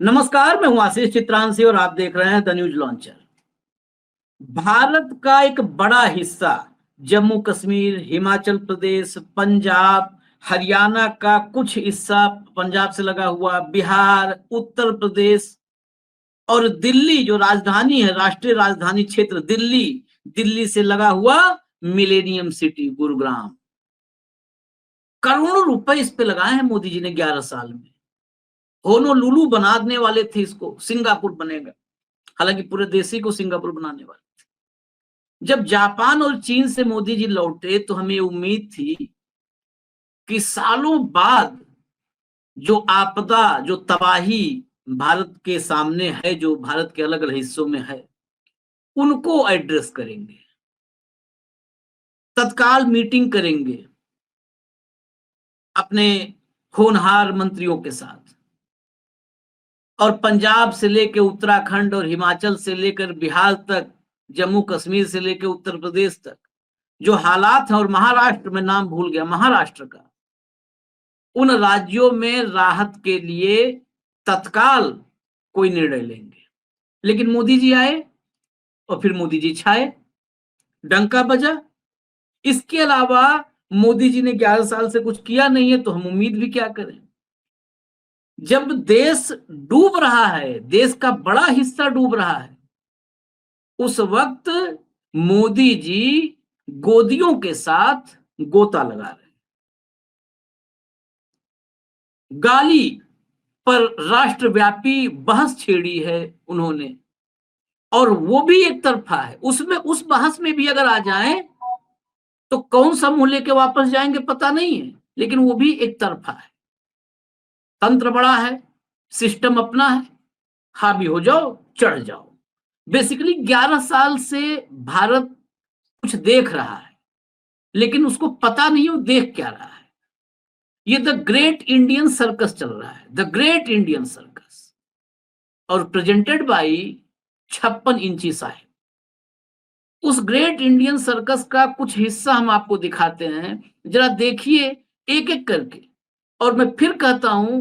नमस्कार, मैं हूं आशीष चित्रांशी और आप देख रहे हैं द न्यूज लॉन्चर। भारत का एक बड़ा हिस्सा जम्मू कश्मीर, हिमाचल प्रदेश, पंजाब, हरियाणा का कुछ हिस्सा पंजाब से लगा हुआ, बिहार, उत्तर प्रदेश और दिल्ली जो राजधानी है, राष्ट्रीय राजधानी क्षेत्र दिल्ली, दिल्ली से लगा हुआ मिलेनियम सिटी गुरुग्राम। करोड़ों रुपए इस पे लगाए हैं मोदी जी ने 11 साल में। होनोलुलु बनाने वाले थे, इसको सिंगापुर बनेगा। हालांकि पूरे देश ही को सिंगापुर बनाने वाले थे। जब जापान और चीन से मोदी जी लौटे तो हमें उम्मीद थी कि सालों बाद जो आपदा, जो तबाही भारत के सामने है, जो भारत के अलग अलग हिस्सों में है, उनको एड्रेस करेंगे, तत्काल मीटिंग करेंगे अपने होनहार मंत्रियों के साथ। और पंजाब से लेकर उत्तराखंड और हिमाचल से लेकर बिहार तक, जम्मू कश्मीर से लेकर उत्तर प्रदेश तक जो हालात है, और महाराष्ट्र में नाम भूल गया, महाराष्ट्र का, उन राज्यों में राहत के लिए तत्काल कोई निर्णय लेंगे। लेकिन मोदी जी आए और फिर मोदी जी छाए, डंका बजा। इसके अलावा मोदी जी ने 11 साल से कुछ किया नहीं है, तो हम उम्मीद भी क्या करें। जब देश डूब रहा है, देश का बड़ा हिस्सा डूब रहा है, उस वक्त मोदी जी गोदियों के साथ गोता लगा रहे हैं। गाली पर राष्ट्रव्यापी बहस छेड़ी है उन्होंने, और वो भी एक तरफा है। उसमें, उस बहस में भी अगर आ जाएं तो कौन सा मुंह लेके वापस जाएंगे पता नहीं है, लेकिन वो भी एक तरफा है। तंत्र बड़ा है, सिस्टम अपना है, हावी हो जाओ, चढ़ जाओ। बेसिकली 11 साल से भारत कुछ देख रहा है, लेकिन उसको पता नहीं वो देख क्या रहा है। ये द ग्रेट इंडियन सर्कस चल रहा है, द ग्रेट इंडियन सर्कस, और प्रेजेंटेड बाय 56 इंची साहेब। उस ग्रेट इंडियन सर्कस का कुछ हिस्सा हम आपको दिखाते हैं, जरा देखिए एक एक करके। और मैं फिर कहता हूं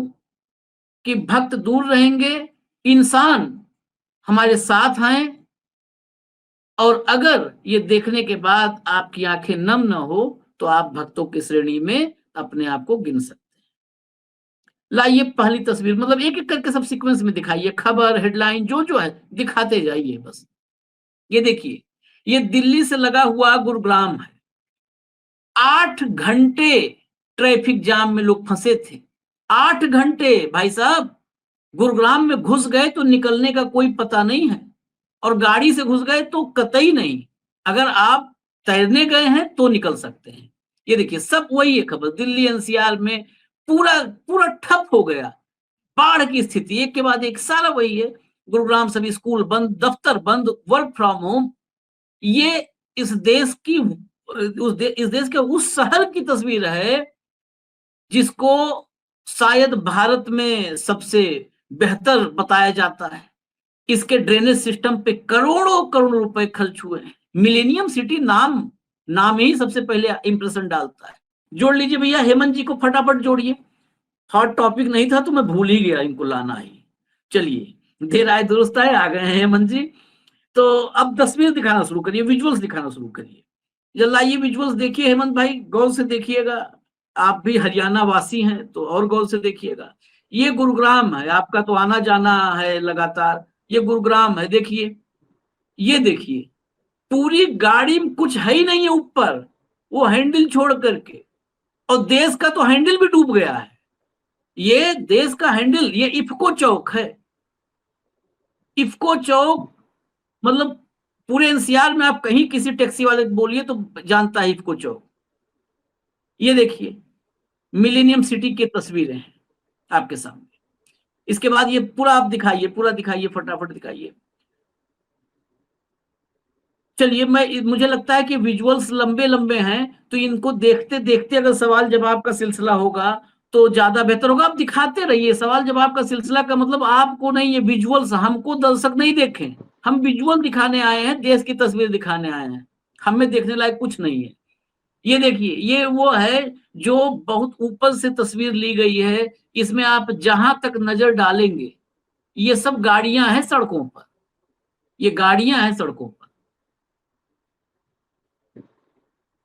कि भक्त दूर रहेंगे, इंसान हमारे साथ आए, और अगर ये देखने के बाद आपकी आंखें नम न हो तो आप भक्तों की श्रेणी में अपने आप को गिन सकते हैं। लाइए पहली तस्वीर, मतलब एक एक करके सब सीक्वेंस में दिखाइए, खबर, हेडलाइन जो जो है दिखाते जाइए बस। ये देखिए, ये दिल्ली से लगा हुआ गुरुग्राम है। 8 घंटे ट्रैफिक जाम में लोग फंसे थे। 8 घंटे भाई साहब, गुरुग्राम में घुस गए तो निकलने का कोई पता नहीं है, और गाड़ी से घुस गए तो कतई नहीं। अगर आप तैरने गए हैं तो निकल सकते हैं। ये देखिए, सब वही है खबर। दिल्ली एनसीआर में पूरा पूरा ठप हो गया, बाढ़ की स्थिति, एक के बाद एक सारा वही है। गुरुग्राम सभी स्कूल बंद, दफ्तर बंद, वर्क फ्रॉम होम। ये इस देश की, इस देश के उस शहर की तस्वीर है जिसको शायद भारत में सबसे बेहतर बताया जाता है। इसके ड्रेनेज सिस्टम पे करोड़ों करोड़ों रुपए खर्च हुए हैं। मिलेनियम सिटी नाम, नाम ही सबसे पहले इंप्रेशन डालता है। जोड़ लीजिए भैया, हेमंत जी को फटाफट जोड़िए। हॉट टॉपिक नहीं था तो मैं भूल ही गया इनको लाना ही। चलिए, देर आए दुरुस्त आए, आ गए हैं हेमंत जी। तो अब तस्वीर दिखाना शुरू करिए, विजुअल्स दिखाना शुरू करिए। जब लाइए विजुअल्स देखिए हेमंत भाई, गौर से देखिएगा। आप भी हरियाणा वासी हैं तो और गौर से देखिएगा। ये गुरुग्राम है, आपका तो आना जाना है लगातार। ये गुरुग्राम है, देखिए, ये देखिए, पूरी गाड़ी में कुछ है ही नहीं है ऊपर, वो हैंडल छोड़ करके। और देश का तो हैंडल भी डूब गया है। ये देश का हैंडल, ये इफ्को चौक है। इफ्को चौक, मतलब पूरे एनसीआर में आप कहीं किसी टैक्सी वाले को बोलिए तो जानता है इफ्को चौक। ये देखिए, मिलेनियम सिटी की तस्वीरें हैं आपके सामने। इसके बाद ये पूरा आप दिखाइए, पूरा दिखाइए, फटाफट दिखाइए। चलिए, मुझे लगता है कि विजुअल्स लंबे लंबे हैं, तो इनको देखते देखते अगर सवाल जवाब का सिलसिला होगा तो ज्यादा बेहतर होगा। आप दिखाते रहिए सवाल जवाब का सिलसिला, का मतलब आपको नहीं, ये विजुअल्स, हमको दर्शक नहीं देखें। हम विजुअल दिखाने आए हैं, देश की तस्वीर दिखाने आए हैं, हमें देखने लायक कुछ नहीं है। ये देखिए, ये वो है जो बहुत ऊपर से तस्वीर ली गई है। इसमें आप जहां तक नजर डालेंगे ये सब गाड़ियां हैं सड़कों पर, ये गाड़ियां हैं सड़कों पर।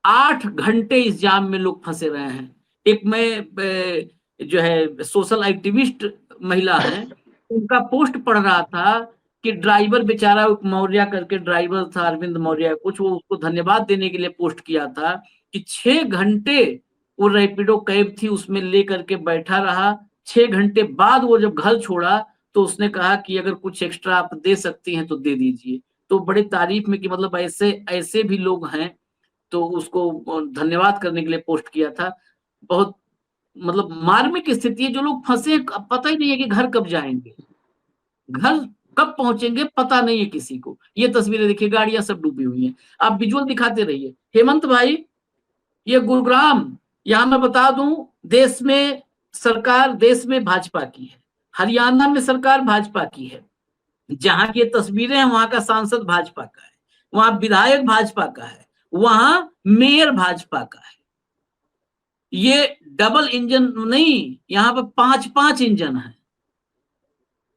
8 घंटे इस जाम में लोग फंसे रहे हैं। एक मैं जो है सोशल एक्टिविस्ट महिला है, उनका पोस्ट पढ़ रहा था कि ड्राइवर बेचारा, मौर्य करके ड्राइवर था, अरविंद मौर्य कुछ, वो उसको धन्यवाद देने के लिए पोस्ट किया था कि 6 घंटे वो रैपिडो कैब थी उसमें लेकर के बैठा रहा। 6 घंटे बाद वो जब घर छोड़ा तो उसने कहा कि अगर कुछ एक्स्ट्रा आप दे सकती हैं तो दे दीजिए। तो बड़े तारीफ में कि मतलब ऐसे ऐसे भी लोग हैं, तो उसको धन्यवाद करने के लिए पोस्ट किया था। बहुत मतलब मार्मिक स्थिति है, जो लोग फंसे पता ही नहीं है कि घर कब जाएंगे, घर कब पहुंचेंगे पता नहीं है किसी को। ये तस्वीरें देखिए, गाड़ियां सब डूबी हुई हैं। आप विजुअल दिखाते रहिए हेमंत भाई। ये गुरुग्राम, यहां मैं बता दूं, देश में सरकार देश में भाजपा की है, हरियाणा में सरकार भाजपा की है, जहां की तस्वीरें हैं वहां का सांसद भाजपा का है, वहां विधायक भाजपा का है, वहां मेयर भाजपा का है। ये डबल इंजन नहीं, यहाँ पे 5-5 इंजन है,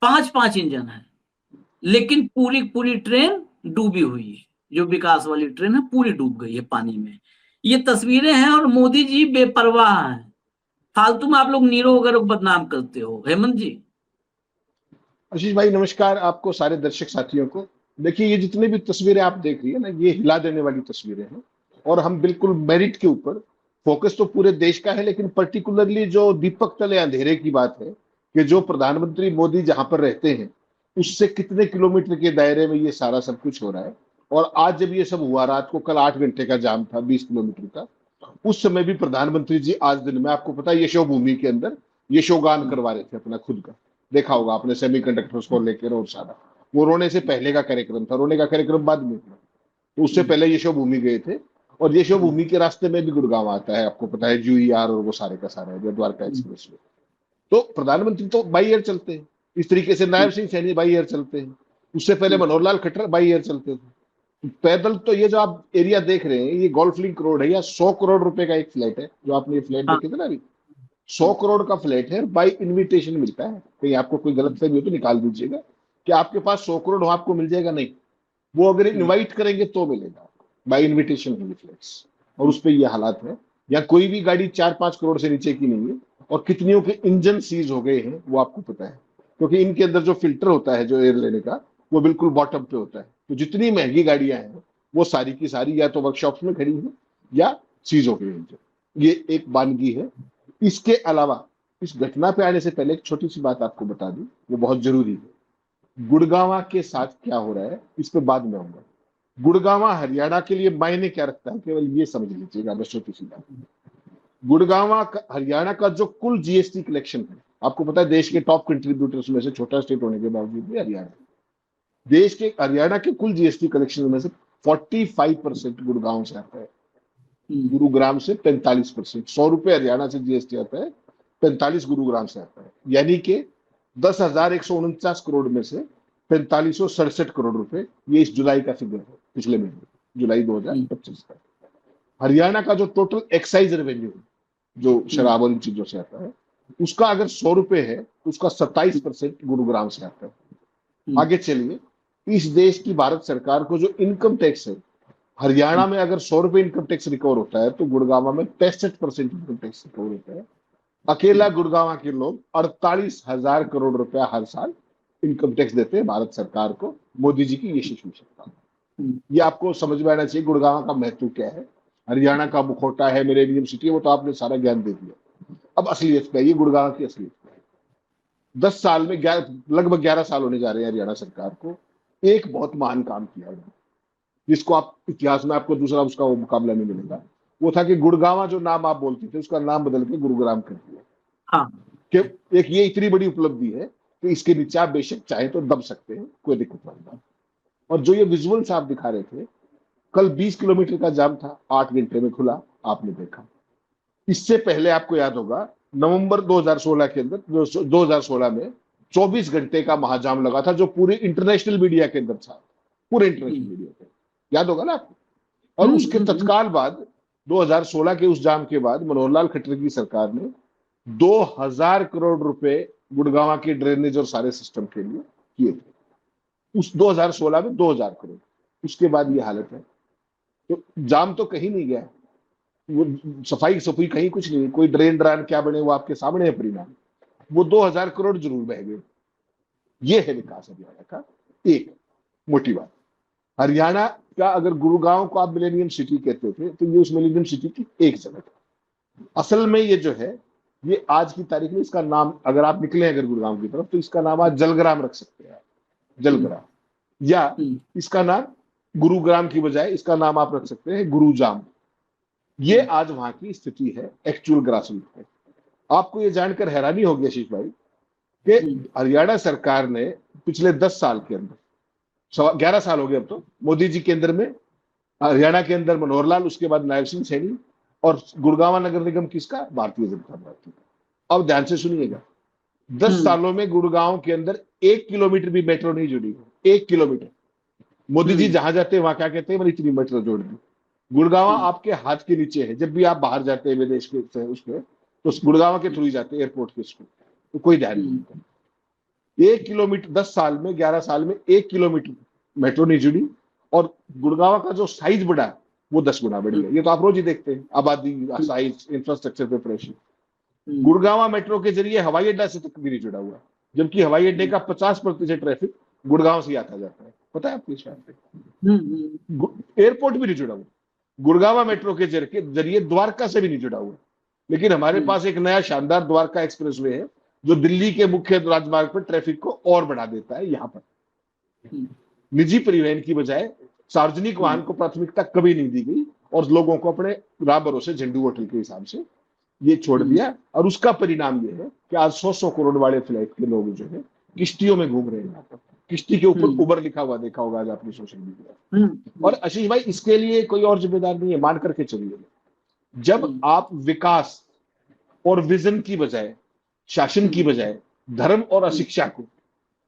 5-5 इंजन है, लेकिन पूरी पूरी ट्रेन डूबी हुई है। जो विकास वाली ट्रेन है पूरी डूब गई है पानी में। ये तस्वीरें हैं और मोदी जी बेपरवाह हैं। फालतू में आप लोग नीरो वगैरह को बदनाम करते हो। हेमंत जी। आशीष भाई नमस्कार, आपको सारे दर्शक साथियों को। देखिए, ये जितनी भी तस्वीरें आप देख रही है ना, ये हिला देने वाली तस्वीरें हैं। और हम बिल्कुल मेरिट के ऊपर, फोकस तो पूरे देश का है, लेकिन पर्टिकुलरली जो दीपक तले अंधेरे की बात है कि जो प्रधानमंत्री मोदी जहां पर रहते हैं उससे कितने किलोमीटर के दायरे में ये सारा सब कुछ हो रहा है। और आज जब ये सब हुआ रात को, कल 8 घंटे का जाम था 20 किलोमीटर का, उस समय भी प्रधानमंत्री जी आज दिन में, आपको पता है, यशोभूमि के अंदर यशोगान करवा रहे थे अपना खुद का। देखा होगा आपने सेमीकंडक्टर्स को लेकर और सारा। वो रोने से पहले का कार्यक्रम था, रोने का कार्यक्रम बाद में था। तो उससे पहले यशोभूमि गए थे। और यशोभूमि के रास्ते में भी गुड़गांव आता है, आपको पता है, GUER और वो सारे का सारा है, द्वारका एक्सप्रेस में। तो प्रधानमंत्री तो बाई एयर चलते हैं, इस तरीके से नायब सिंह सैनी बाई एयर चलते हैं, उससे पहले मनोहर लाल खट्टर बाई एयर चलते थे। पैदल तो ये जो आप एरिया देख रहे हैं, ये गोल्फ लिंक रोड है, या 100 करोड़ रुपए का एक फ्लैट है। जो आपने ये फ्लैट देखे थे ना अभी, 100 करोड़ का फ्लैट है, बाई इन्विटेशन मिलता है। कहीं आपको कोई गलत फहमी हो तो निकाल दीजिएगा कि आपके पास 100 करोड़ हो आपको मिल जाएगा, नहीं। वो अगर इनवाइट करेंगे तो मिलेगा, बाई इन्विटेशन है फ्लैट्स। और उस पर ये हालात है। या कोई भी गाड़ी 4-5 करोड़ से नीचे की नहीं है। और कितनियों के इंजन सीज हो गए हैं वो आपको पता है, क्योंकि इनके अंदर जो फिल्टर होता है जो एयर लेने का, वो बिल्कुल बॉटम पे होता है। तो जितनी महंगी गाड़ियां हैं वो सारी की सारी या तो वर्कशॉप में खड़ी हैं या सीज हो गई इंजन। ये एक वानगी है। इसके अलावा इस घटना पे आने से पहले एक छोटी सी बात आपको बता दूं, वो बहुत जरूरी है। गुड़गांव के साथ क्या हो रहा है इस पे बाद में आऊंगा। गुड़गांव हरियाणा के लिए मायने क्या रखता है, केवल ये समझ लीजिएगा बस छोटी सी बात। गुड़गांव हरियाणा का जो कुल GST कलेक्शन है, आपको पता है देश के टॉप कंट्रीब्यूटर्स में से छोटा स्टेट होने के बावजूद भी हरियाणा, देश के हरियाणा के कुल GST कलेक्शन में से 45% गुड़गांव से आता है, गुरुग्राम से 45%। 100 रुपए हरियाणा से GST आता है, 45 गुरुग्राम से आता है। यानी कि 10,149 करोड़ में से 4567 करोड़ रुपए, ये इस जुलाई का फिगर है, पिछले महीने जुलाई 2025 का। हरियाणा का जो टोटल एक्साइज रेवेन्यू जो शराब और इन चीजों से आता है, उसका अगर 100 रुपए है तो उसका 27% गुरुग्राम से आता है। आगे चलिए, इस देश की भारत सरकार को जो इनकम टैक्स है, हरियाणा में अगर 100 रुपए इनकम टैक्स रिकवर होता है तो गुड़गांव में 65% इनकम टैक्स रिकवर होता है। अकेला गुड़गांव के लोग 48,000 करोड़ रुपया हर साल इनकम टैक्स देते हैं भारत सरकार को, मोदी जी की यशस्वी सरकार। ये आपको समझ में आना चाहिए गुड़गांव का महत्व क्या है। हरियाणा का मुखौटा है, मिलेनियम सिटी है, वो तो आपने सारा ज्ञान दे दिया। अब असलियत क्या है, ये गुड़गांव की असलियत क्या है। 10 साल में लगभग 11 साल होने जा रहे हैं हरियाणा सरकार को। एक बहुत महान काम किया है जिसको आप इतिहास में आपको दूसरा उसका वो मुकाबला नहीं मिलेगा। वो था कि गुड़गांव जो नाम आप बोलते थे उसका नाम बदल के गुरुग्राम कर दिया। हाँ। कि एक ये इतनी बड़ी उपलब्धि है कि इसके नीचे आप बेशक चाहे तो दब सकते हैं, कोई दिक्कत वाली बात। और जो ये विजुअल्स आप दिखा रहे थे, कल 20 किलोमीटर का जाम था, 8 घंटे में खुला, आपने देखा। इससे पहले आपको याद होगा नवंबर 2016 के अंदर, 2016 में 24 घंटे का महाजाम लगा था, जो पूरे इंटरनेशनल मीडिया के अंदर था, पूरे इंटरनेशनल मीडिया पे, याद होगा ना आपको। और उसके तत्काल बाद 2016 के उस जाम के बाद मनोहर लाल खट्टर की सरकार ने 2000 करोड़ रुपए गुड़गांव के ड्रेनेज और सारे सिस्टम के लिए किए थे। उस 2016 में 2000 करोड़, उसके बाद ये हालत है। तो जाम तो कहीं नहीं गया, वो सफाई सफाई कहीं कुछ नहीं, कोई ड्रेन ड्रान क्या बने वो आपके सामने है परिणाम। वो 2000 करोड़ जरूर बह गए। ये है विकास हरियाणा का एक मोटी बात। हरियाणा का अगर गुड़गांव को आप मिलेनियम सिटी कहते थे तो ये उस मिलेनियम सिटी की एक जगह है। असल में ये जो है, ये आज की तारीख में इसका नाम, अगर आप निकले अगर गुड़गांव की तरफ, तो इसका नाम आज जलग्राम रख सकते हैं, जलग्राम, या इसका नाम गुरुग्राम की बजाय इसका नाम आप रख सकते हैं गुरुजाम। ये आज वहां की स्थिति है एक्चुअल ग्रासरूट पे। आपको ये जानकर हैरानी होगी आशीष भाई कि हरियाणा सरकार ने पिछले 10 साल के अंदर, 11 साल हो गए अब तो, मोदी जी के अंदर में हरियाणा के अंदर मनोहर लाल, उसके बाद नायब सिंह सैनी, और गुड़गांव नगर निगम किसका? भारतीय जनता पार्टी का। अब ध्यान से सुनिएगा, 10 सालों में गुड़गांव के अंदर 1 किलोमीटर भी मेट्रो नहीं जुड़ी, 1 किलोमीटर। मोदी जी जहां जाते हैं वहां क्या कहते हैं, मैंने इतनी मेट्रो जोड़ दी। गुड़गांव आपके हाथ के नीचे है। जब भी आप बाहर जाते हैं विदेश के उसमें, तो गुड़गांव के थ्रू ही जाते हैं एयरपोर्ट के उसको, तो कोई ध्यान नहीं। 1 किलोमीटर 10 साल में, 11 साल में 1 किलोमीटर मेट्रो नहीं जुड़ी, और गुड़गांव का जो साइज बढ़ा वो 10 गुना बढ़ गया। ये तो आप रोज ही देखते हैं, आबादी, size, infrastructure preparation. Gurgaon metro के जरिए हवाई अड्डा से तक भी नहीं जुड़ा हुआ, जबकि हवाई अड्डे का 50% ट्रैफिक गुड़गांव से आता जाता है। पता है आपको इस बात पे? एयरपोर्ट भी नहीं जुड़ा हुआ, गुड़गांव मेट्रो के जरिए द्वारका से भी नहीं जुड़ा हुआ। लेकिन हमारे पास एक नया शानदार द्वारका एक्सप्रेसवे है जो दिल्ली के मुख्य राजमार्ग पर ट्रैफिक को और बढ़ा देता है। यहाँ पर निजी परिवहन की बजाय सार्वजनिक वाहन को प्राथमिकता कभी नहीं दी गई, और लोगों को अपने राह भरोसे झंडू होटल के हिसाब से ये छोड़ दिया। और उसका परिणाम ये है कि आज 100 करोड़ वाले फ्लैट के लोग जो है किश्तियों में घूम रहे हैं। यहाँ पर किश्ती के ऊपर उबर लिखा हुआ देखा होगा आज आपने सोशल मीडिया। और आशीष भाई, इसके लिए कोई और जिम्मेदार नहीं है, मान करके चलिए। जब आप विकास और विजन की बजाय, शासन की बजाय धर्म और अशिक्षा को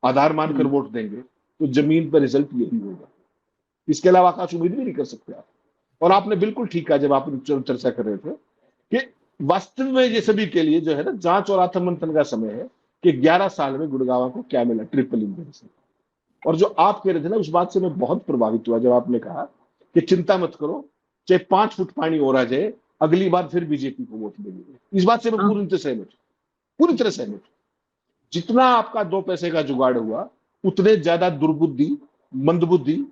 आधार मानकर वोट देंगे तो जमीन पर रिजल्ट यही होगा। इसके अलावा आकाश उम्मीद भी नहीं कर सकते आप। और आपने बिल्कुल ठीक कहा जब आप चर्चा कर रहे थे कि वास्तव में ये सभी के लिए जो है ना, जांच और आत्ममंथन का समय है कि 11 साल में गुड़गांव को क्या मिला ट्रिपल इंजन से। और जो आप कह रहे थे ना, उस बात से मैं बहुत प्रभावित हुआ जब आपने कहा कि चिंता मत करो, चाहे 5 फुट पानी और आ जाए, अगली बार फिर बीजेपी को वोट देंगे। इस बात से मैं पूरी तरह सहमत, पूरी तरह सहमत। जितना आपका 2 पैसे का जुगाड़ हुआ, उतने ज्यादा दुर्बुद्धि, मंदबुद्धि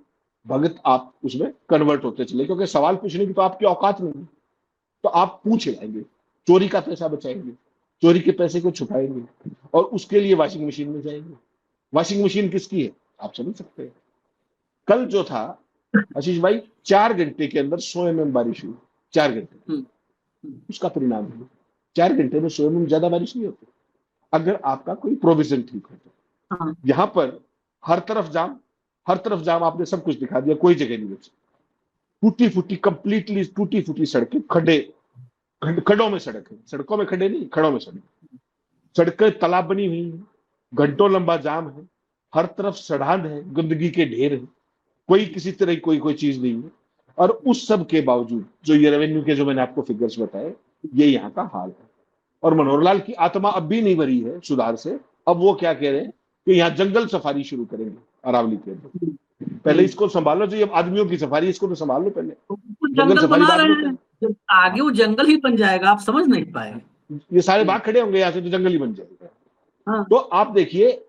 भगत आप उसमें कन्वर्ट होते चले, क्योंकि सवाल पूछने की तो आपकी औकात नहीं, तो आप पूछ लाएंगे, चोरी का पैसा बचाएंगे, चोरी के पैसे को छुपाएंगे, और उसके लिए वॉशिंग मशीन में जाएंगे। वॉशिंग मशीन किसकी है आप समझ सकते हैं। कल जो था आशीष भाई, 4 घंटे के अंदर 100 mm बारिश हुई, 4 घंटे। उसका परिणाम है 4 घंटे में 100 mm ज्यादा बारिश नहीं होती अगर आपका कोई प्रोविजन ठीक हो तो। यहां पर हर तरफ जाम, हर तरफ जाम, आपने सब कुछ दिखा दिया, कोई जगह नहीं बची। टूटी फूटी, कंप्लीटली टूटी फूटी सड़कें, खड्डों में सड़क है, सड़कों में खड्डे नहीं, खड़ों में सड़क, सड़कें तालाब बनी हुई है, घंटों लंबा जाम है, हर तरफ सड़ांध है, गंदगी के ढेर है, कोई किसी तरह की कोई चीज नहीं है। और उस सब के बावजूद जो ये रेवेन्यू के जो मैंने आपको फिगर्स बताए, ये यहाँ का हाल है। और मनोहर लाल की आत्मा अब भी नहीं भरी है सुधार से। अब वो क्या कह रहे हैं कि यहाँ जंगल सफारी शुरू करेंगे अरावली के अंदर। पहले इसको संभालो, जो ये आदमियों की सफारी, इसको तो संभाल लो पहले। जंगल सफारी बना रहे हैं, आगे वो जंगल ही बन जाएगा, आप समझ नहीं पाए। ये सारे भाग खड़े होंगे यहाँ से तो जंगल ही बन जाएगा। तो आप देखिए,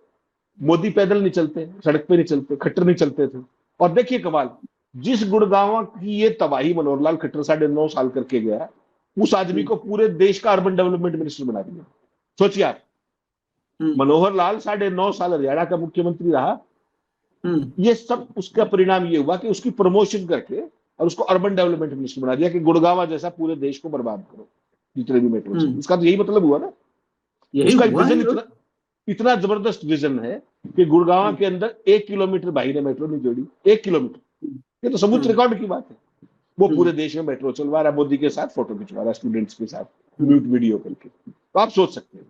मोदी पैदल नहीं चलते, सड़क पे नहीं चलते, खट्टर नहीं चलते थे। और देखिए कमाल, जिस गुड़गांव की ये तबाही मनोहर लाल खट्टर 9.5 साल करके गया, उस आदमी को पूरे देश का अर्बन डेवलपमेंट मिनिस्टर बना दिया। सोचिए आप, मनोहर लाल 9.5 साल हरियाणा का मुख्यमंत्री रहा। ये सब उसका परिणाम ये हुआ कि उसकी प्रमोशन करके और उसको अर्बन डेवलपमेंट मिनिस्टर बना दिया कि गुड़गांव जैसा पूरे देश को बर्बाद करो जितने भी मेट्रो। इसका तो यही मतलब हुआ ना। उसका विजन इतना जबरदस्त विजन है कि गुड़गांव के अंदर 1 किलोमीटर भाई ने मेट्रो नहीं जोड़ी, 1 किलोमीटर। ये तो सबूत रिकॉर्ड की बात है। वो पूरे देश में मेट्रो चलवा रहा है, मोदी के साथ फोटो खिंचवा रहा है, स्टूडेंट्स के साथ म्यूट वीडियो करके। तो आप सोच सकते हैं।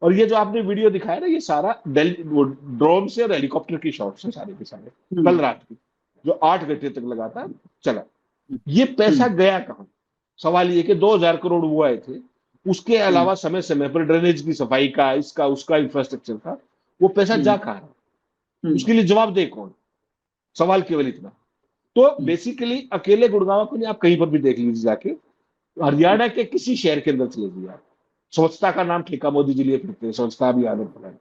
और ये जो आपने वीडियो दिखाया ना, ये सारा ड्रोन से और हेलीकॉप्टर की शॉट्स हैं सारे के सारे, कल रात की, जो 8 घंटे तक लगातार चला। ये पैसा गया कहां? सवाल ये कि 2000 करोड़ वो आए थे, उसके अलावा समय समय पर ड्रेनेज की सफाई का, इसका उसका इंफ्रास्ट्रक्चर का वो पैसा जा कहाँ रहा है? उसके लिए जवाबदेह कौन? सवाल केवल इतना। तो बेसिकली अकेले गुड़गांव को नहीं, आप कहीं पर भी देख लीजिए जाके, हरियाणा के किसी शहर के अंदर चले जाइए आप, स्वच्छता का नाम ठेका मोदी जी लिए फिरते हैं, स्वच्छता अभियान पर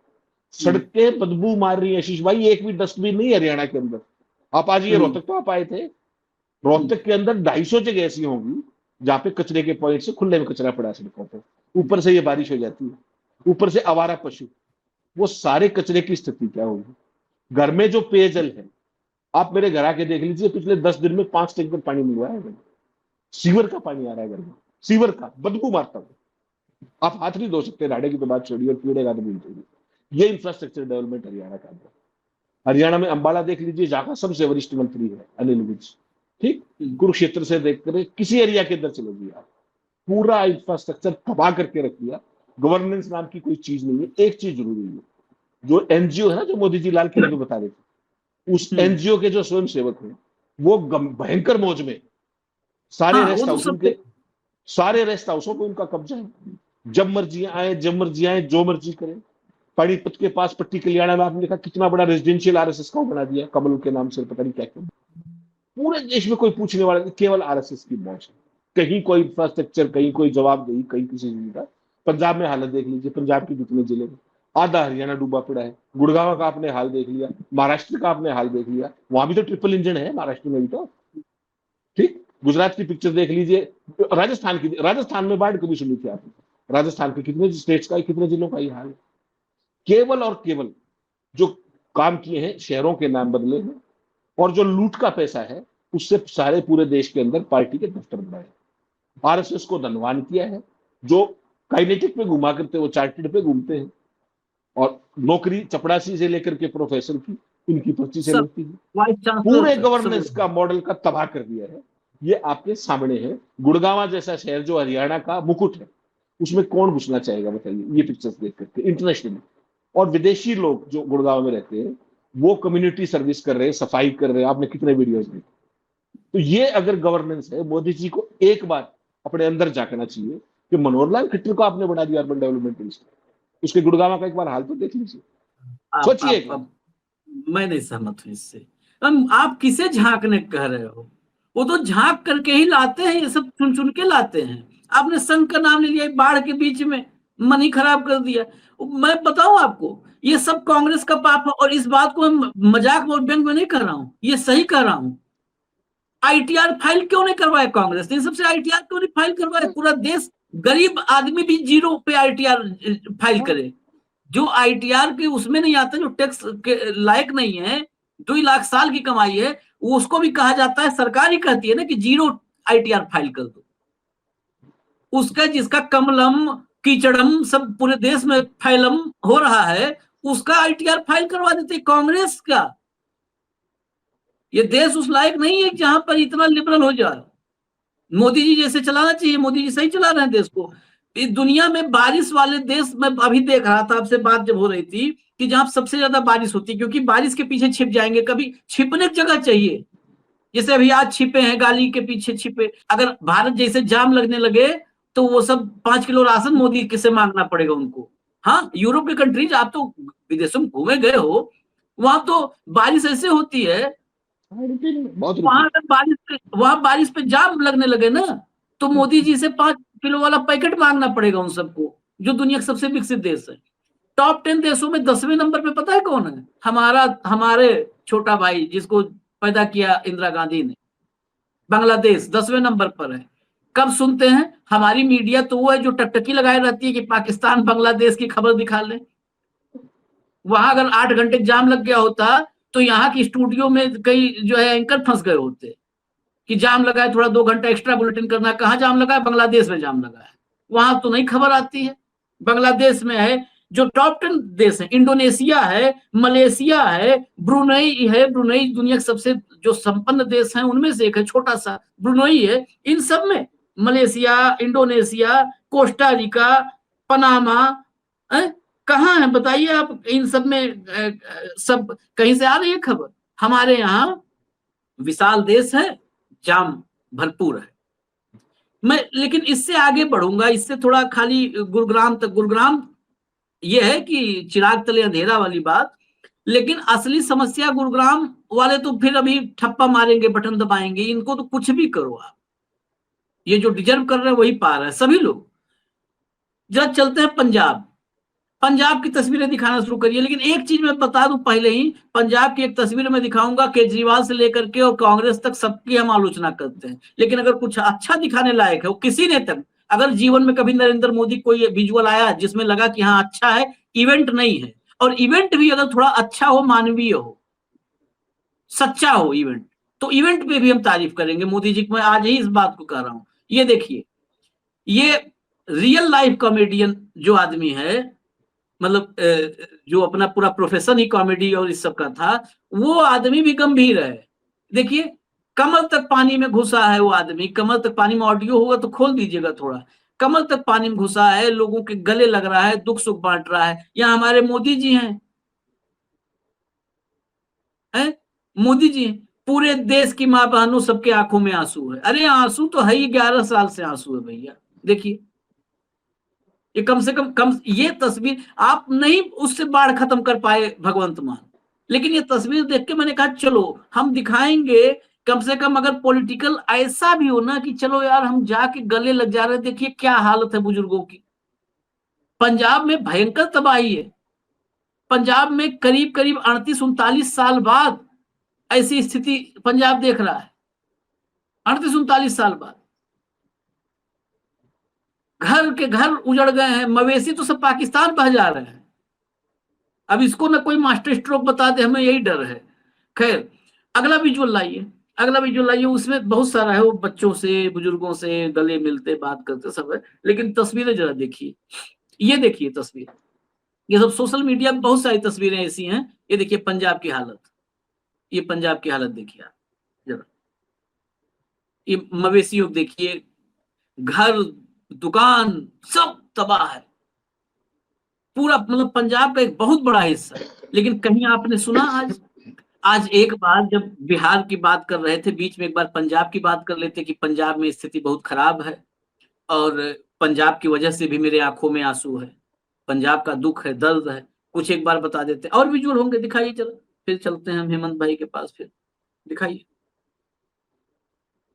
सड़कें बदबू मार रही है आशीष भाई, एक भी डस्टबिन नहीं हरियाणा के अंदर। आप आज ये रोहतक तो आप आए थे, रोहतक के अंदर 250 जगह ऐसी होंगी जहां पे कचरे के पॉइंट से खुले में कचरा पड़ा सड़कों पर, ऊपर से ये बारिश हो जाती है, ऊपर से आवारा पशु, वो सारे कचरे की स्थिति क्या होगी? घर में जो पेयजल है, आप मेरे घर आके देख लीजिए, पिछले 10 दिन में 5 टैंकर पानी मिल रहा है, सीवर का पानी आ रहा है घर में, सीवर का बदबू मारता हूं, आप हाथ नहीं धो सकते, राडे की तो बात छोड़िए और कीड़े का तो बिल्कुल। ये इंफ्रास्ट्रक्चर डेवलपमेंट हरियाणा का है। हरियाणा में अंबाला देख लीजिए, जहां का सबसे वरिष्ठ मंत्री है अनिल विज, ठीक, कुरुक्षेत्र से देखकर किसी एरिया के अंदर चले गए आप, पूरा इंफ्रास्ट्रक्चर तबाह करके रख दिया। गवर्नेंस नाम की कोई चीज नहीं है। एक चीज जरूरी है, जो एनजीओ है ना, जो मोदी जी लाल किले में बता रहे थे, उस एनजीओ के जो स्वयं सेवक हैं वो भयंकर मौज में, सारे रेस्ट हाउस उनके, सारे रेस्ट हाउसों पे उनका कब्जा है, जब मर्जी आए, जब मर्जी आए, जो मर्जी करें। पानीपत के पास पट्टी कल्याण में आपने देखा कितना बड़ा रेजिडेंशियल आरएसएस का बना दिया, कमल के नाम से, पता नहीं क्या क्या। पूरे देश में कोई पूछने वाला नहीं, केवल आरएसएस की मौज है। कहीं कोई इंफ्रास्ट्रक्चर, कहीं कोई जवाबदेही, कहीं किसी चीज का। पंजाब में हालत देख लीजिए, पंजाब के जितने जिले में आधा हरियाणा डूबा पड़ा है। गुड़गांव का आपने हाल देख लिया, महाराष्ट्र का आपने हाल देख लिया, वहां भी तो ट्रिपल इंजन है महाराष्ट्र में भी तो, ठीक। गुजरात की पिक्चर देख लीजिए, राजस्थान की, राजस्थान में बाढ़ कभी सुनी थी आपने? राजस्थान के कितने स्टेट्स का, कितने जिलों का ये हाल है। केवल और केवल जो काम किए हैं, शहरों के नाम बदले हैं, और जो लूट का पैसा है उससे सारे पूरे देश के अंदर पार्टी के दफ्तर बनाए, आरएसएस को धनवान किया है। जो काइनेटिक पे घुमा करते वो चार्टेड पे घूमते हैं, और नौकरी चपड़ासी से लेकर के प्रोफेसर की इनकी पर्ची से मिलती है। पूरे गवर्नेंस का मॉडल का तबाह कर दिया है। ये आपके सामने है। गुड़गांव जैसा शहर जो हरियाणा का मुकुट है, उसमें कौन घुसना चाहेगा बताइए ये पिक्चर्स देख करके इंटरनेशनली। और विदेशी लोग जो गुड़गांव में रहते हैं वो कम्युनिटी सर्विस कर रहे हैं, सफाई कर रहे हैं, आपने कितने वीडियोस देखे। तो ये अगर गवर्नेंस है, मोदी जी को एक बार अपने अंदर झांकना चाहिए कि मनोहर लाल खट्टर को आपने बना दिया अर्बन डेवलपमेंट मिनिस्टर, उसके गुड़गांव का एक बार हाल तो देख लीजिए, सोचिए। मैं नहीं सहमत हूं इससे। आप किसे झांकने कह रहे हो? वो तो झांक करके ही लाते हैं, ये सब चुन चुन के लाते हैं। आपने संघ का नाम ले लिया, बाढ़ के बीच में मन ही खराब कर दिया। मैं बताऊं आपको, ये सब कांग्रेस का पाप है। और इस बात को मैं मजाक और व्यंग में नहीं कर रहा हूं, ये सही कह रहा हूं। आईटीआर फाइल क्यों नहीं करवाया कांग्रेस ने? सबसे आईटीआर क्यों नहीं फाइल करवाया? पूरा देश, गरीब आदमी भी जीरो पे आईटीआर फाइल करे। जो आईटीआर के उसमें नहीं आता, जो टैक्स के लायक नहीं है, 2 लाख साल की कमाई है, वो उसको भी कहा जाता है, सरकार ही कहती है ना कि जीरो आईटीआर फाइल कर दो। उसका, जिसका कमलम कीचड़म सब पूरे देश में फैलम हो रहा है, उसका आईटीआर फाइल करवा देते कांग्रेस का। ये देश उस लायक नहीं है जहां पर इतना लिबरल हो जाए। मोदी जी जैसे चलाना चाहिए, मोदी जी सही चला रहे हैं देश को। इस दुनिया में बारिश वाले देश, मैं अभी देख रहा था, आपसे बात जब हो रही थी, कि जहां सबसे ज्यादा बारिश होती है, क्योंकि बारिश के पीछे छिप जाएंगे, कभी छिपने की जगह चाहिए। जैसे अभी आज छिपे हैं, गाली के पीछे छिपे, अगर भारत जैसे जाम लगने लगे तो वो सब 5 किलो राशन मोदी से मांगना पड़ेगा उनको। हाँ, यूरोप के कंट्रीज, आप तो विदेशों में घूमे गए हो, वहां तो बारिश ऐसे होती है, वहां बारिश पे जाम लगने लगे ना, तो मोदी जी से 5 किलो वाला पैकेट मांगना पड़ेगा उन सबको, जो दुनिया का सबसे विकसित देश है। टॉप 10 देशों में 10वें नंबर पे पता है कौन है? हमारे छोटा भाई जिसको पैदा किया इंदिरा गांधी ने, बांग्लादेश 10वें नंबर पर है। कब सुनते हैं? हमारी मीडिया तो वो है जो टकटकी लगाए रहती है कि पाकिस्तान बांग्लादेश की खबर दिखा ले। वहां अगर 8 घंटे जाम लग गया होता तो यहाँ की स्टूडियो में कई जो है एंकर फंस गए होते कि जाम लगा है, थोड़ा 2 घंटा एक्स्ट्रा बुलेटिन करना। कहाँ जाम लगा है? बांग्लादेश में जाम लगा है। वहां तो नहीं खबर आती है। बांग्लादेश में है। जो टॉप 10 देश है, इंडोनेशिया है, मलेशिया है, ब्रुनई है। ब्रुनई दुनिया के सबसे जो संपन्न देश हैं उनमें से एक है, छोटा सा ब्रुनई है। इन सब में Malaysia, Indonesia, Costa Rica, Panama, कहाँ है बताइए आप? इन सब में सब कहीं से आ रही है खबर? हमारे यहाँ विशाल देश है, जाम भरपूर है। मैं लेकिन इससे आगे बढ़ूंगा, इससे थोड़ा खाली गुरुग्राम तक। गुरुग्राम ये है कि चिराग तले अंधेरा वाली बात, लेकिन असली समस्या गुरुग्राम वाले तो फिर अभी ठप्पा मारेंगे, बटन दबाएंगे, इनको तो कुछ भी करो आप, ये जो डिजर्व कर रहे हैं वही पा रहे हैं सभी लोग। जरा चलते हैं पंजाब, पंजाब की तस्वीरें दिखाना शुरू करिए। लेकिन एक चीज मैं बता दूं पहले ही, पंजाब की एक तस्वीर मैं दिखाऊंगा, केजरीवाल से लेकर के और कांग्रेस तक सबकी हम आलोचना करते हैं, लेकिन अगर कुछ अच्छा दिखाने लायक है वो किसी ने तक, अगर जीवन में कभी नरेंद्र मोदी कोई विजुअल आया जिसमें लगा कि हाँ अच्छा है, इवेंट नहीं है, और इवेंट भी अगर थोड़ा अच्छा हो, मानवीय हो, सच्चा हो इवेंट, तो इवेंट पे भी हम तारीफ करेंगे मोदी जी को। मैं आज ही इस बात को कह रहा हूं। ये देखिए, ये रियल लाइफ कॉमेडियन जो आदमी है, मतलब जो अपना पूरा प्रोफेशन ही कॉमेडी और इस सब का था, वो आदमी भी गंभीर है। देखिए, कमर तक पानी में घुसा है वो आदमी, कमर तक पानी में, ऑडियो होगा तो खोल दीजिएगा थोड़ा, कमर तक पानी में घुसा है, लोगों के गले लग रहा है, दुख सुख बांट रहा है। यहाँ हमारे मोदी जी हैं, हैं मोदी जी हैं। पूरे देश की माँ बहनों सबके आंखों में आंसू है। अरे आंसू तो है ही, 11 साल से आंसू है भैया। देखिए, ये कम से कम ये तस्वीर आप नहीं उससे बाढ़ खत्म कर पाए भगवंत मान, लेकिन ये तस्वीर देख के मैंने कहा चलो हम दिखाएंगे, कम से कम अगर पॉलिटिकल ऐसा भी हो ना कि चलो यार हम जाके गले लग जा रहे हैं। देखिए क्या हालत है बुजुर्गों की, पंजाब में भयंकर तबाही है। पंजाब में करीब करीब 38-39 साल बाद ऐसी स्थिति पंजाब देख रहा है, 38-39 साल बाद। घर के घर उजड़ गए हैं, मवेशी तो सब पाकिस्तान बह जा रहे हैं। अब इसको ना कोई मास्टर स्ट्रोक बता दे, हमें यही डर है। खैर, अगला विजुअल लाइए, अगला विजुअल लाइए। उसमें बहुत सारा है, वो बच्चों से बुजुर्गों से गले मिलते बात करते सब है, लेकिन तस्वीरें जरा देखिए। ये देखिए तस्वीर, ये सब सोशल मीडिया में बहुत सारी तस्वीरें ऐसी हैं। ये देखिए पंजाब की हालत, ये पंजाब की हालत देखिए आप जरा। ये मवेशियों देखिए, घर दुकान सब तबाह है, पूरा मतलब पंजाब का एक बहुत बड़ा हिस्सा। लेकिन कहीं आपने सुना आज, आज एक बार जब बिहार की बात कर रहे थे, बीच में एक बार पंजाब की बात कर लेते कि पंजाब में स्थिति बहुत खराब है और पंजाब की वजह से भी मेरे आंखों में आंसू है, पंजाब का दुख है, दर्द है, कुछ एक बार बता देते। और विजुअल होंगे, दिखाइए चलो, फिर चलते हैं हम हेमंत भाई के पास, फिर दिखाइए।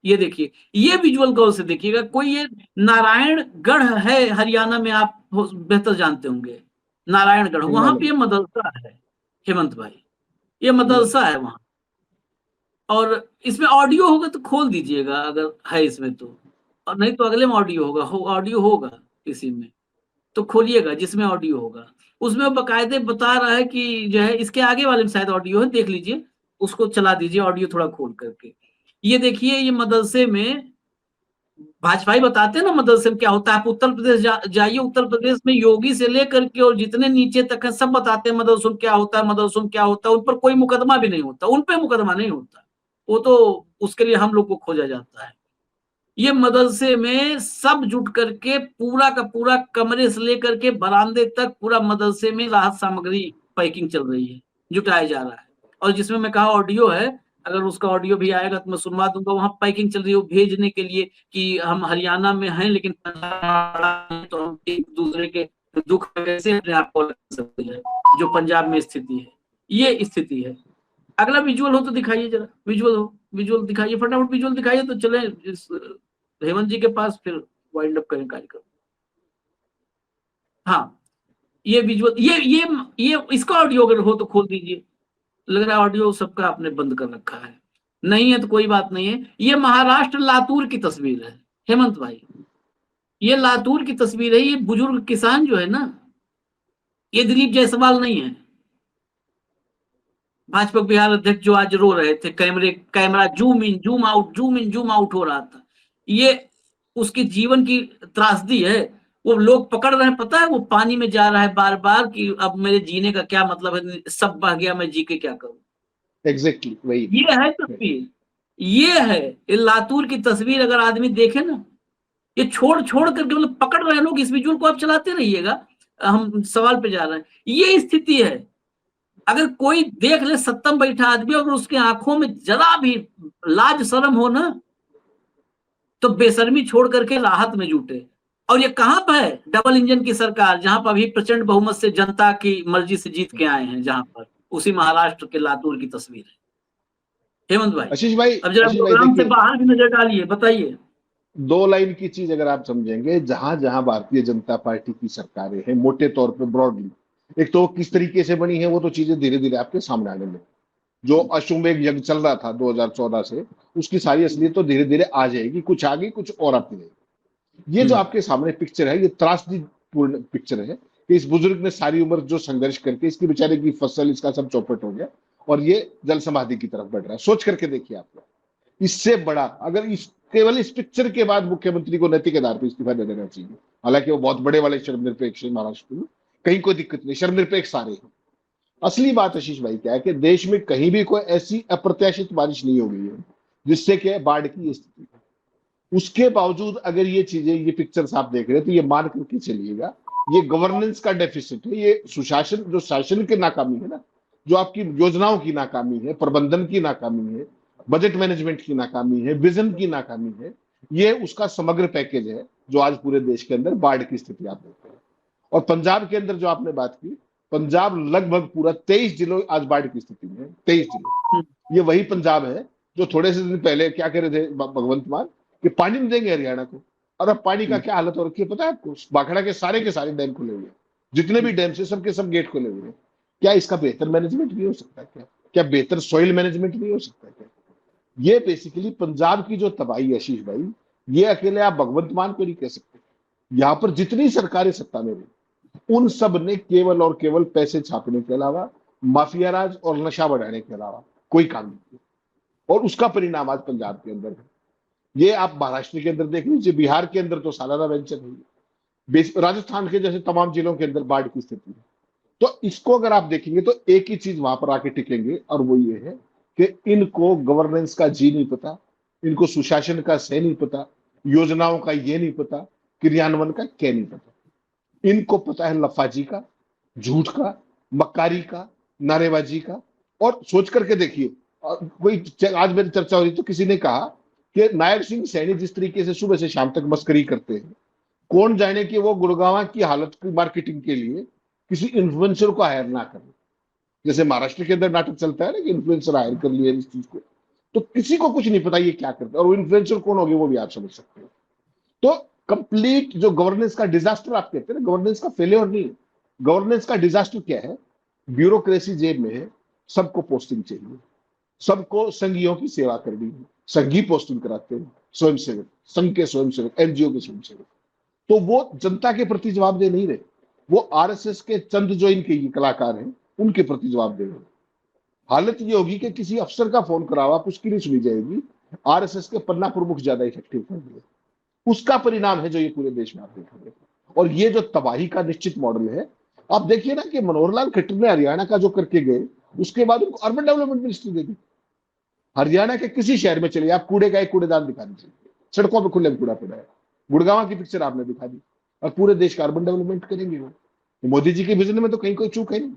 ये देखिए, ये विजुअल गौर से देखिएगा। कोई ये नारायणगढ़ है हरियाणा में, आप बेहतर जानते होंगे, नारायणगढ़, वहां पे ये मदरसा है हेमंत भाई, ये मदरसा है वहां। और इसमें ऑडियो होगा तो खोल दीजिएगा अगर है इसमें तो, और नहीं तो अगले में ऑडियो होगा, ऑडियो होगा इसी में तो खोलिएगा जिसमें ऑडियो होगा। उसमें बकायदे बता रहा है कि जो है, इसके आगे वाले में शायद ऑडियो है, देख लीजिए, उसको चला दीजिए ऑडियो थोड़ा खोल करके। ये देखिए, ये मदरसे में भाजपाई बताते हैं ना मदरसे में क्या होता है। आप उत्तर प्रदेश जाइए, उत्तर प्रदेश में योगी से लेकर के और जितने नीचे तक है सब बताते हैं मदरसों में क्या होता है, मदरसों में क्या होता है। उन पर कोई मुकदमा भी नहीं होता, उन पे मुकदमा नहीं होता, वो तो उसके लिए हम लोग को खोजा जाता है। ये मदरसे में सब जुट करके पूरा का पूरा, कमरे से लेकर के बरामदे तक, पूरा मदरसे में राहत सामग्री पैकिंग चल रही है, जुटाया जा रहा है। और जिसमें मैं कहा ऑडियो है, अगर उसका ऑडियो भी आएगा तो मैं सुनवा दूंगा। वहां पैकिंग चल रही है भेजने के लिए कि हम हरियाणा में हैं लेकिन तो हम एक दूसरे के दुख कैसे अपने आप को लग सकते हैं, जो पंजाब में स्थिति है, ये स्थिति है। अगला विजुअल हो तो दिखाइए जरा, विजुअल हो, विजुअल दिखाइए फटाफट, विजुअल दिखाइए तो चले इस हेमंत जी के पास, फिर वाइंड अप करें कार्यक्रम। हाँ, ये विजुअल, ये इसका ऑडियो अगर हो तो खोल दीजिए। लग रहा है ऑडियो सबका आपने बंद कर रखा है, नहीं है तो कोई बात नहीं है। ये महाराष्ट्र लातूर की तस्वीर है हेमंत भाई, ये लातूर की तस्वीर है। ये बुजुर्ग किसान जो है ना, ये दिलीप जायसवाल नहीं है, भाजपा बिहार अध्यक्ष जो आज रो रहे थे, camera zoom in zoom out, zoom in zoom out हो रहा था। ये उसके जीवन की त्रासदी है। वो लोग पकड़ रहे हैं, पता है, वो पानी में जा रहा है बार बार कि अब मेरे जीने का क्या मतलब है, सब बह गया, मैं जी के क्या करूं। एग्जैक्टली वही ये है तस्वीर, ये है ये लातूर की तस्वीर। अगर आदमी देखे ना, ये छोड़ छोड़ करके मतलब पकड़ रहे हैं लोग। इस विजुअल को आप चलाते रहिएगा, हम सवाल पे जा रहे हैं। ये स्थिति है। अगर कोई देख ले सत्तम बैठा आदमी, अगर उसके आंखों में जरा भी लाज शर्म हो ना, तो बेशर्मी छोड़ करके राहत में जुटे। और ये कहां पर है? डबल इंजन की सरकार, जहां पर अभी प्रचंड बहुमत से जनता की मर्जी से जीत के आए हैं, जहां पर उसी महाराष्ट्र के लातूर की तस्वीर है। हेमंत भाई, अब जरा आशीष भाई प्रोग्राम से देखिए, बाहर भी नजर डालिए, बताइए। दो लाइन की चीज अगर आप समझेंगे, जहां जहां भारतीय जनता पार्टी की सरकारें हैं मोटे तौर पे ब्रॉडली, एक तो किस तरीके से बनी है वो तो चीजें धीरे धीरे आपके सामने आने लगी। जो अश्वमेध यज्ञ चल रहा था 2014 से, उसकी सारी असलियत तो धीरे धीरे आ जाएगी, कुछ आ गई कुछ और आती रहेगी। ये जो आपके सामने पिक्चर है, ये त्रासदी पूर्ण पिक्चर है कि इस बुजुर्ग ने सारी उम्र जो संघर्ष करके, इसकी बेचारे की फसल, इसका सब चौपट हो गया और ये जल समाधि की तरफ बढ़ रहा है। सोच करके देखिए आप, इससे बड़ा अगर इस केवल इस पिक्चर के बाद मुख्यमंत्री को नैतिक आधार पर इस्तीफा दे देना चाहिए। हालांकि वो बहुत बड़े वाले शर्मनिरपेक्ष है महाराष्ट्र में, कहीं कोई दिक्कत नहीं, शर्मनिरपेक्ष सारे हैं। असली बात आशीष भाई क्या है कि देश में कहीं भी कोई ऐसी अप्रत्याशित बारिश नहीं हो गई है जिससे कि बाढ़ की स्थिति है। उसके बावजूद अगर ये चीजें, ये पिक्चर्स आप देख रहे हैं तो ये मान करके चलिएगा, ये गवर्नेंस का डेफिसिट है, ये सुशासन, जो शासन की नाकामी है ना, जो आपकी योजनाओं की नाकामी है, प्रबंधन की नाकामी है, बजट मैनेजमेंट की नाकामी है, विजन की नाकामी है, ये उसका समग्र पैकेज है जो आज पूरे देश के अंदर बाढ़ की स्थिति आप देखते हैं। और पंजाब के अंदर जो आपने बात की, पंजाब लगभग पूरा 23 जिलों आज बाढ़ की स्थिति में है, 23 जिले। ये वही पंजाब है जो थोड़े से दिन पहले क्या कह रहे थे भगवंत मान कि पानी नहीं देंगे हरियाणा को, और अब पानी का क्या हालत हो रखी है पता है आपको? बाखड़ा के सारे डैम खुले हुए हैं, जितने भी डैम से सबके सब गेट खुले हुए हैं। क्या इसका बेहतर मैनेजमेंट नहीं हो सकता? क्या बेहतर सॉइल मैनेजमेंट नहीं हो सकता? क्या ये बेसिकली पंजाब की जो तबाही है आशीष भाई, ये अकेले आप भगवंत मान को नहीं कह सकते। यहां पर जितनी सरकारें सत्ता में रही, उन सब ने केवल और केवल पैसे छापने के अलावा, माफिया राज और नशा बढ़ाने के अलावा कोई काम नहीं किया। और उसका परिणाम आज पंजाब के अंदर है। ये आप महाराष्ट्र के अंदर देख लीजिए, बिहार के अंदर तो सालाना वेंचर है, राजस्थान के जैसे तमाम जिलों के अंदर बाढ़ की स्थिति है। तो इसको अगर आप देखेंगे तो एक ही चीज वहां पर आके टिकेंगे, और वो ये है कि इनको गवर्नेंस का जी नहीं पता, इनको सुशासन का सह नहीं पता, योजनाओं का ये नहीं पता, क्रियान्वयन का क्या नहीं पता। इनको पता है लफाजी का, झूठ का, मक्कारी का, नारेबाजी का। और सोच करके देखिए, कोई आज मेरी चर्चा हो रही तो किसी ने कहा कि नायब सिंह सैनी जिस तरीके से सुबह से शाम तक मस्करी करते हैं, कौन जाने कि वो गुड़गांव की हालत की मार्केटिंग के लिए किसी इन्फ्लुएंसर को हायर ना करें। जैसे महाराष्ट्र के अंदर नाटक चलता है ना कि इन्फ्लुएंसर हायर कर लिए इस चीज को, तो किसी को कुछ नहीं पता ये क्या करते हैं, और वो इन्फ्लुएंसर कौन होगी वो भी आप समझ सकते हो। तो कंप्लीट जो गवर्नेंस का डिजास्टर आप कहते हैं ना, गवर्नेंस का फेलियर नहीं, गवर्नेंस का डिजास्टर क्या है? ब्यूरोक्रेसी जेब में है, सबको पोस्टिंग चाहिए, सबको संघियों की सेवा करनी है, संघी पोस्टिंग कराते हैं, स्वयंसेवक, संघ के स्वयंसेवक, एनजीओ के स्वयंसेवक। तो वो जनता के प्रति जवाबदेह नहीं रहे, वो आरएसएस के चंद जो इनके कलाकार हैं उनके प्रति जवाबदेह रहे। हालत ये होगी कि किसी अफसर का फोन कराओ आप, उसकी नहीं सुनी जाएगी, आरएसएस के पन्ना प्रमुख ज्यादा इफेक्टिव होंगे। उसका परिणाम है जो ये पूरे देश में आप देखेंगे। और ये जो तबाही का निश्चित मॉडल है, आप देखिए ना कि मनोहर लाल खट्टर ने हरियाणा का जो करके गए, उसके बाद उनको अर्बन डेवलपमेंट मिनिस्ट्री दे दी। हरियाणा के किसी शहर में चलिए, आप कूड़े का एक कूड़ेदान दिखा दीजिए, सड़कों पर खुले कूड़ा पड़ा है। गुड़गांव की पिक्चर आपने दिखा दी, और पूरे देश का अर्बन डेवलपमेंट करेंगे वो। मोदी जी के विजन में तो कहीं कोई चूक है नहीं।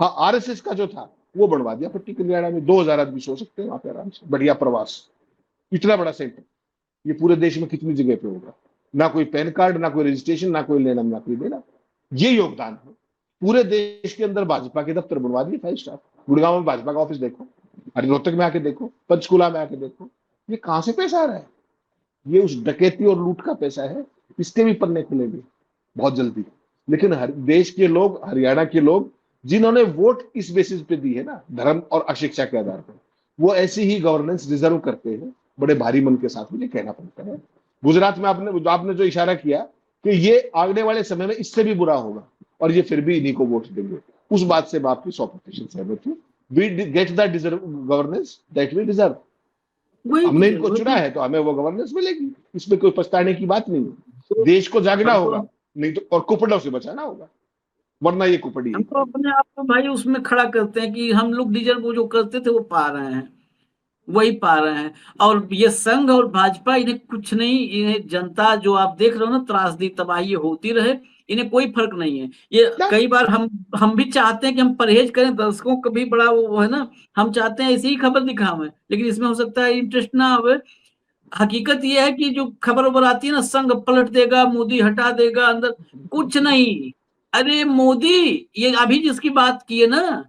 हाँ, आरएसएस का जो था वो बनवा दिया पट्टी कल्याणा में, 2000 आदमी सो सकते हैं वहां पे आराम से, बढ़िया प्रवास, इतना बड़ा सेंटर। ये पूरे देश में कितनी जगह पे होगा? ना कोई पैन कार्ड, ना कोई रजिस्ट्रेशन, ना कोई लेना, ना कोई देना। ये योगदान है। पूरे देश के अंदर भाजपा के दफ्तर बनवा दिए 5 स्टार। गुड़गांव में भाजपा का ऑफिस देखो, अरे रोहतक में आके देखो, पंचकुला में आके देखो, ये कहां से पैसा आ रहा है? ये उस डकैती और लूट का पैसा है। इसके भी पन्ने खुलेंगे बहुत जल्दी। लेकिन देश के लोग, हरियाणा के लोग जिन्होंने वोट इस बेसिस पे दी है ना, धर्म और अशिक्षा के आधार पर, वो ऐसी ही गवर्नेंस डिजर्व करते हैं। बड़े भारी मन के साथ मुझे कहना पड़ता है। गुजरात में आपने जो इशारा किया कि ये आने वाले समय में इससे भी बुरा होगा, और ये फिर भी इन्हीं को वोट देंगे, उस बात से मैं आपकी 100% सहमत हूँ। We get the governance that we deserve. हमने इनको चुना है तो हमें वो गवर्नेंस मिलेगी, इसमें कोई पछताने की बात नहीं है। देश को जागना होगा, नहीं तो और कुपड़ों से बचाना होगा, वरना ये कुपड़ी है। हम तो अपने आप को भाई उसमें खड़ा करते हैं कि हम लोग डिजर्व वो जो करते थे वो पा रहे हैं, वही पा रहे हैं। और ये संघ और भाजपा, इन्हें कुछ नहीं, इन्हें जनता जो आप देख रहे हो ना, त्रासदी तबाही होती रहे, इन्हें कोई फर्क नहीं है। ये कई बार हम भी चाहते हैं कि हम परहेज करें, दर्शकों को भी बड़ा वो है ना, हम चाहते हैं ऐसी ही खबर दिखावें, लेकिन इसमें हो सकता है इंटरेस्ट ना आवे। हकीकत ये है कि जो खबर उबर आती है ना, संघ पलट देगा, मोदी हटा देगा अंदर, कुछ नहीं। अरे मोदी, ये अभी जिसकी बात की है ना,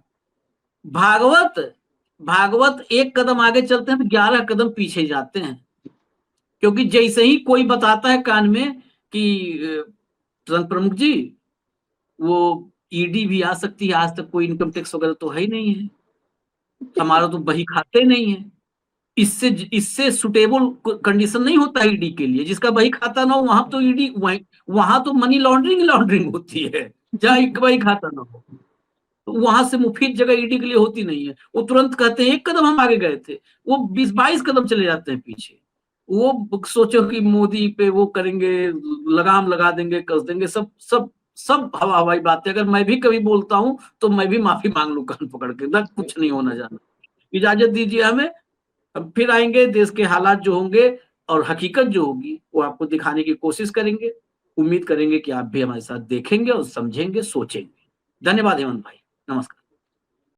भागवत, भागवत एक कदम आगे चलते हैं तो 11 कदम पीछे जाते हैं। क्योंकि जैसे ही कोई बताता है कान में कि तुरंत प्रमुख जी वो ईडी भी आ सकती है, आज तक कोई इनकम टैक्स वगैरह तो है ही नहीं है, हमारा तो बही खाते नहीं है, इससे इससे सुटेबल कंडीशन नहीं होता ईडी के लिए। जिसका बही खाता ना हो वहां तो ईडी, वहां तो मनी लॉन्ड्रिंग लॉन्ड्रिंग होती है, जहां बही खाता ना हो। तो वहां से मुफीद जगह ईडी के लिए होती नहीं है। वो तुरंत कहते हैं एक कदम हम आगे गए थे, वो 20-22 कदम चले जाते हैं पीछे। वो सोचो कि मोदी पे वो करेंगे, लगाम लगा देंगे, कस देंगे, सब सब सब हवा हवाई बातें। अगर मैं भी कभी बोलता हूं तो मैं भी माफी मांग लूं कान पकड़ के, ना कुछ नहीं होना जाना। इजाजत दीजिए हमें, अब फिर आएंगे, देश के हालात जो होंगे और हकीकत जो होगी वो आपको दिखाने की कोशिश करेंगे। उम्मीद करेंगे कि आप भी हमारे साथ देखेंगे और समझेंगे, सोचेंगे। धन्यवाद हेमंत भाई, नमस्कार।